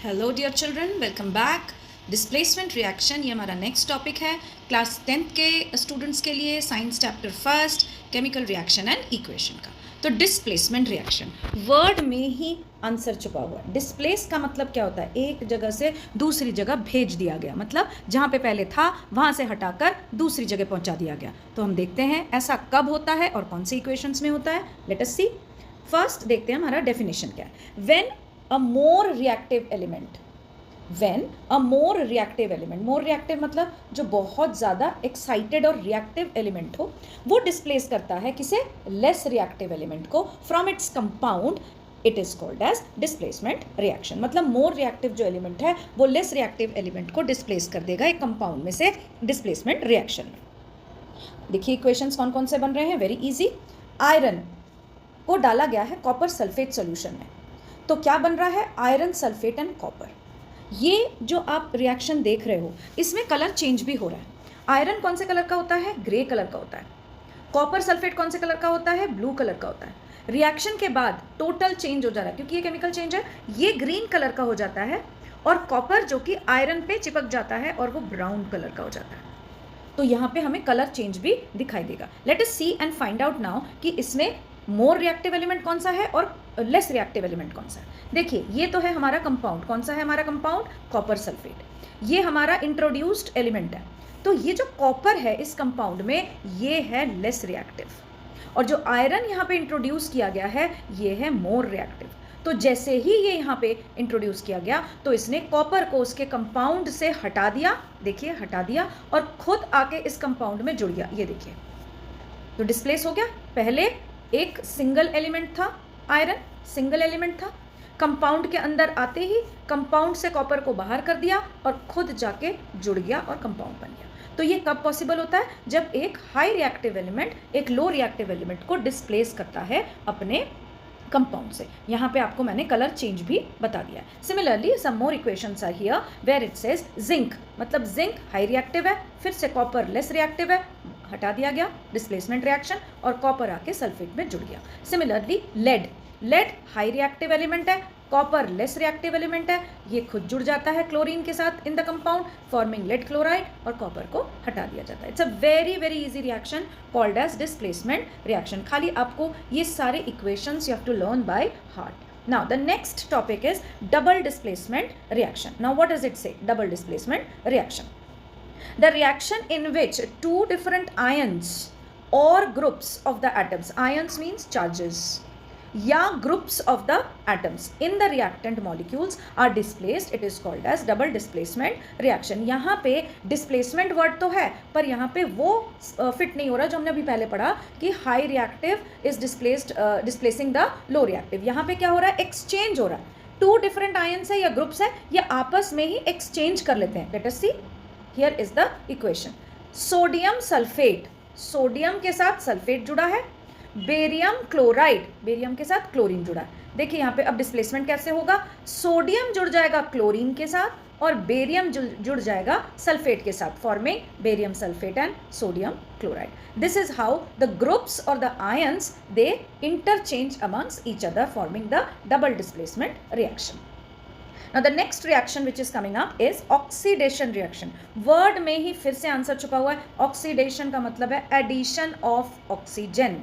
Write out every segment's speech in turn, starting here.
Hello dear children, welcome back. Displacement reaction ये हमारा next topic है क्लास 10th के स्टूडेंट्स के लिए, science chapter first, chemical reaction and equation का। तो डिस्प्लेसमेंट रिएक्शन वर्ड में ही आंसर छुपा हुआ है। डिस्प्लेस का मतलब क्या होता है? एक जगह से दूसरी जगह भेज दिया गया, मतलब जहाँ पे पहले था वहाँ से हटाकर दूसरी जगह पहुँचा दिया गया। तो हम देखते हैं ऐसा कब होता है और कौन सी इक्वेशंस में होता है। लेट अस सी। फर्स्ट देखते हैं हमारा डेफिनेशन क्या है। When a more reactive element, when a more reactive element, more reactive मतलब जो बहुत ज़्यादा excited और reactive element हो, वो displace करता है किसे? less reactive element को from its compound, it is called as displacement reaction। मतलब more reactive जो element है वो less reactive element को displace कर देगा एक compound में से displacement reaction में। देखिए इक्वेशंस कौन कौन से बन रहे हैं, वेरी इजी। आयरन को डाला गया है कॉपर सल्फेट सॉल्यूशन में, तो क्या बन रहा है? Iron sulphate and copper. ये जो आप रिएक्शन देख रहे हो इसमें कलर चेंज भी हो रहा है। आयरन कौन से कलर का होता है? ग्रे कलर का होता है। कॉपर सल्फेट कौन से कलर का होता है? ब्लू कलर का होता है। रिएक्शन के बाद टोटल चेंज हो जा रहा है क्योंकि ये केमिकल चेंज है। ये ग्रीन कलर का हो जाता है और कॉपर जो कि आयरन पे चिपक जाता है और वो ब्राउन कलर का हो जाता है। तो यहाँ पे हमें कलर चेंज भी दिखाई देगा। Let us see and find out now कि इसमें मोर रिएक्टिव एलिमेंट कौन सा है और लेस रिएक्टिव एलिमेंट कौन सा है। देखिए ये तो है हमारा कंपाउंड। कौन सा है हमारा कंपाउंड? Copper sulphate. ये हमारा इंट्रोड्यूस्ड एलिमेंट है। तो ये जो कॉपर है इस कंपाउंड में ये है लेस रिएक्टिव, और जो आयरन यहाँ पे इंट्रोड्यूस किया गया है ये है मोर रिएक्टिव। तो जैसे ही ये यहाँ पे इंट्रोड्यूस किया गया तो इसने कॉपर को उसके कंपाउंड से हटा दिया, देखिए हटा दिया, और खुद आके इस कंपाउंड में जुड़ गया। ये देखिए तो डिस्प्लेस हो गया। पहले एक सिंगल एलिमेंट था, आयरन सिंगल एलिमेंट था, कंपाउंड के अंदर आते ही कंपाउंड से कॉपर को बाहर कर दिया और खुद जाके जुड़ गया और कंपाउंड बन गया। तो ये कब पॉसिबल होता है? जब एक हाई रिएक्टिव एलिमेंट एक लो रिएक्टिव एलिमेंट को डिस्प्लेस करता है अपने कंपाउंड से। यहाँ पे आपको मैंने कलर चेंज भी बता दिया है। Similarly some more equations are here where it says zinc, मतलब जिंक हाई रिएक्टिव है, फिर से कॉपर लेस रिएक्टिव है, हटा दिया गया डिस्प्लेसमेंट रिएक्शन और कॉपर आके सल्फेट में जुड़ गया। Similarly lead, lead high reactive element है, कॉपर लेस रिएक्टिव एलिमेंट है, ये खुद जुड़ जाता है क्लोरीन के साथ in the compound forming lead chloride और कॉपर को हटा दिया जाता है। It's a very very easy reaction called as displacement reaction. खाली आपको ये सारे equations you have to learn by heart. Now the next topic is double displacement reaction. Now what does it say? Double displacement reaction. The reaction in which two different ions or groups of the atoms, ions means charges, या groups of the atoms in the reactant molecules are displaced, it is called as double displacement reaction. यहाँ पे displacement word तो है पर यहाँ पे वो fit नहीं हो रहा जो हमने अभी पहले पढ़ा कि high reactive is displacing the low reactive। यहाँ पे क्या हो रहा है? एक्सचेंज हो रहा है। टू डिफरेंट आयंस है या ग्रुप्स है, ये आपस में ही एक्सचेंज कर लेते हैं। Let us see, here is the equation. Sodium sulphate, sodium के साथ सल्फेट जुड़ा है, बेरियम क्लोराइड, बेरियम के साथ क्लोरीन जुड़ा है। देखिए यहाँ पे अब डिस्प्लेसमेंट कैसे होगा? सोडियम जुड़ जाएगा क्लोरीन के साथ और बेरियम जुड़ जाएगा सल्फेट के साथ, forming barium sulphate and sodium chloride. This is how the groups और the ions they interchange amongst each other forming the double displacement reaction. Now the next reaction which is coming up is oxidation reaction. Word में ही फिर से answer छुपा हुआ है। Oxidation का मतलब है addition of oxygen।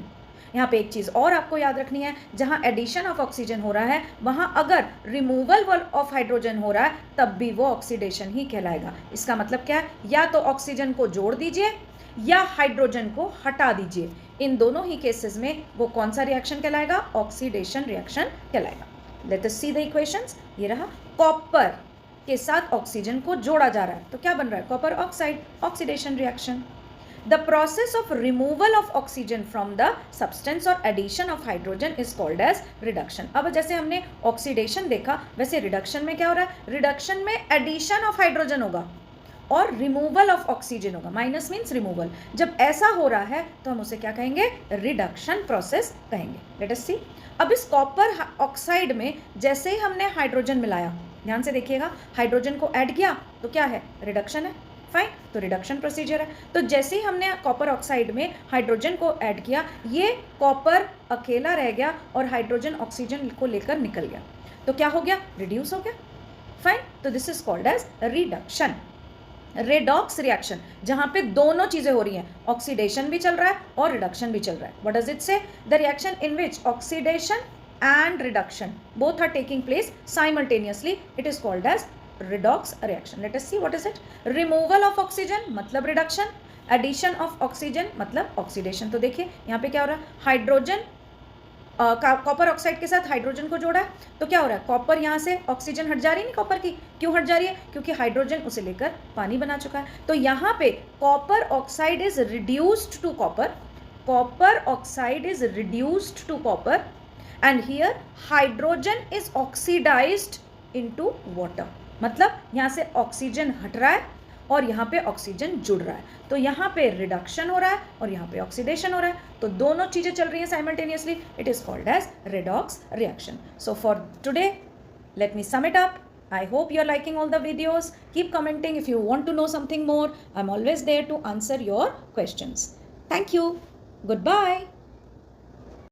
यहाँ पे एक चीज़ और आपको याद रखनी है, जहाँ एडिशन ऑफ ऑक्सीजन हो रहा है वहाँ अगर रिमूवल ऑफ हाइड्रोजन हो रहा है तब भी वो ऑक्सीडेशन ही कहलाएगा। इसका मतलब क्या है? या तो ऑक्सीजन को जोड़ दीजिए या हाइड्रोजन को हटा दीजिए। इन दोनों ही केसेस में वो कौन सा रिएक्शन कहलाएगा? ऑक्सीडेशन रिएक्शन कहलाएगा। Late us see the equations. ये रहा, कॉपर के साथ ऑक्सीजन को जोड़ा जा रहा है तो क्या बन रहा है? Copper oxide, oxidation reaction. The process of removal of oxygen from the substance और addition of hydrogen is called as reduction. अब जैसे हमने ऑक्सीडेशन देखा वैसे रिडक्शन में क्या हो रहा है? रिडक्शन में एडिशन ऑफ हाइड्रोजन होगा और रिमूवल ऑफ ऑक्सीजन होगा। Minus means removal. जब ऐसा हो रहा है तो हम उसे क्या कहेंगे? रिडक्शन प्रोसेस कहेंगे। लेट अस सी। अब इस कॉपर ऑक्साइड में जैसे ही हमने हाइड्रोजन मिलाया, ध्यान से देखिएगा, हाइड्रोजन को ऐड किया तो क्या है? रिडक्शन है। फाइन, तो रिडक्शन प्रोसीजर है। तो जैसे ही हमने कॉपर ऑक्साइड में हाइड्रोजन को ऐड किया, ये कॉपर अकेला रह गया और हाइड्रोजन ऑक्सीजन को लेकर निकल गया। तो क्या हो गया? रिड्यूस हो गया। फाइन, तो this is called as reduction. Redox reaction, जहां पे दोनों चीजें हो रही हैं, ऑक्सीडेशन भी चल रहा है और रिडक्शन भी चल रहा है. व्हाट डज इट से? The reaction in which oxidation and reduction both are taking place simultaneously, it is called as redox reaction. Let us see what is it. Removal of oxygen मतलब reduction, addition of oxygen मतलब oxidation. तो देखिए यहाँ पे क्या हो रहा है, हाइड्रोजन कॉपर ऑक्साइड के साथ हाइड्रोजन को जोड़ा है, तो क्या हो रहा है, कॉपर यहाँ से ऑक्सीजन हट जा रही है. नहीं कॉपर की, क्यों हट जा रही है? क्योंकि हाइड्रोजन उसे लेकर पानी बना चुका है. तो यहाँ पे copper oxide is reduced to copper, copper oxide is reduced to copper, and here hydrogen is oxidized into water. मतलब यहाँ से ऑक्सीजन हट रहा है और यहाँ पे ऑक्सीजन जुड़ रहा है, तो यहाँ पे रिडक्शन हो रहा है और यहाँ पे ऑक्सीडेशन हो रहा है, तो दोनों चीजें चल रही हैं simultaneously. It is called as redox reaction. So for today, let me sum it up. I hope you are liking all the videos. Keep commenting if you want to know something more. I'm always there to answer your questions. Thank you. Goodbye.